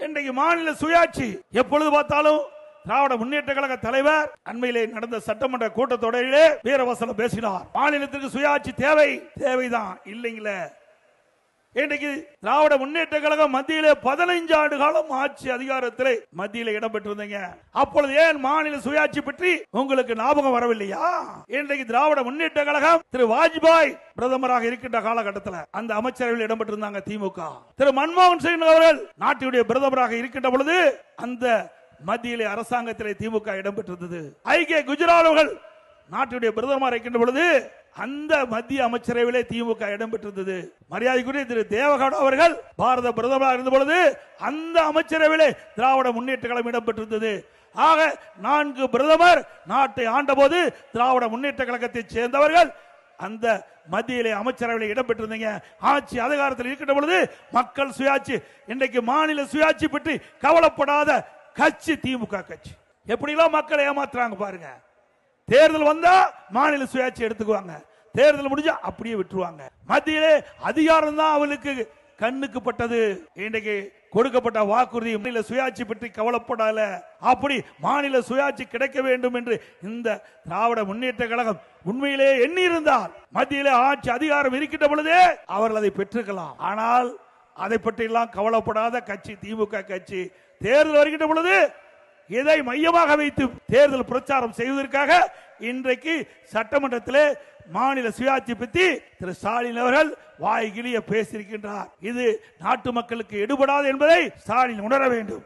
இன்றைக்கு மாநில சுயாட்சி எப்பொழுது பார்த்தாலும் திராவிட முன்னேற்ற கழக தலைவர் அண்மையிலே நடந்த சட்டமன்ற கூட்டத்தொடரிலே வீரவசனம் பேசினார். மாநிலத்திற்கு சுயாட்சி தேவைதான் இல்லைங்களே. இன்றைக்கு திராவிட முன்னேற்ற கழகம் மத்தியிலே 15 ஆண்டு காலம் ஆட்சி அதிகாரத்திலே மத்தியிலே இடம்பெற்றிருந்தீங்க. அப்பொழுது ஏன் மாநில சுயாட்சி பற்றி உங்களுக்கு ஞாபகம் வரவில்லையா? இன்றைக்கு திராவிட முன்னேற்ற கழகம் திரு வாஜ்பாய் பிரதமராக இருக்கின்ற காலகட்டத்தில் அந்த அமைச்சரவையில் இடம்பெற்றிருந்தாங்க திமுக. திரு மன்மோகன் சிங் அவர்கள் நாட்டுடைய பிரதமராக இருக்கின்ற பொழுது அந்த மத்தியிலே அரசாங்கத்திலே திமுக இடம்பெற்றிருந்தது. ஐக்கிய குஜரால் அவர்கள் நாட்டுடைய பிரதமராக இருக்கின்ற பொழுது அந்த மத்திய அமைச்சரவையிலே திமுக இடம்பெற்றிருந்தது. மரியாதைக்குரிய திரு தேவகவுடா அவர்கள் பாரத பிரதமராக இருந்த பொழுது அந்த அமைச்சரவையிலே திராவிட முன்னேற்ற கழகம் இடம்பெற்றிருந்தது. ஆக 4 பிரதமர் நாட்டை ஆண்டபோது திராவிட முன்னேற்ற கழகத்தை சேர்ந்தவர்கள் அந்த மத்தியிலே அமைச்சரவையில் இடம்பெற்றிருந்தீங்க. ஆட்சி அதிகாரத்தில் இருக்கின்ற பொழுது மக்கள் சுயாட்சி, இன்றைக்கு மாநில சுயாட்சி பற்றி கவலைப்படாத கட்சி திமுக கட்சி. எப்படிலாம் மக்களை ஏமாத்துறாங்க பாருங்க. தேர்தல் வந்தா மாநில சுயாட்சி எடுத்துக்குவாங்க, தேர்தல் முடிஞ்சா அப்படியே விட்டுருவாங்க. மத்தியிலே அதிகாரம் தான் அவளுக்கு கண்ணுக்கு பட்டது. இன்றைக்கு கொடுக்கப்பட்ட வாக்குறுதி மாநில சுயாட்சி பற்றி கவலைப்படல. அப்படி மாநில சுயாட்சி கிடைக்க வேண்டும் என்று இந்த திராவிட முன்னேற்ற கழகம் உண்மையிலே எண்ணி இருந்தால் மத்தியிலே ஆட்சி அதிகாரம் இருக்கின்ற பொழுதே அவர்கள் அதை பெற்றுக்கலாம். ஆனால் அதை பற்றி எல்லாம் கவலைப்படாத கட்சி திமுக கட்சி. தேர்தல் வருகின்ற பொழுது இதை மையமாக வைத்து தேர்தல் பிரச்சாரம் செய்வதற்காக இன்றைக்கு சட்டமன்றத்திலே மாநில சுயாட்சி பற்றி திரு ஸ்டாலின் அவர்கள் வாய்கிழிய பேசியிருக்கின்றார். இது நாட்டு மக்களுக்கு எடுபடாது என்பதை ஸ்டாலின் உணர வேண்டும்.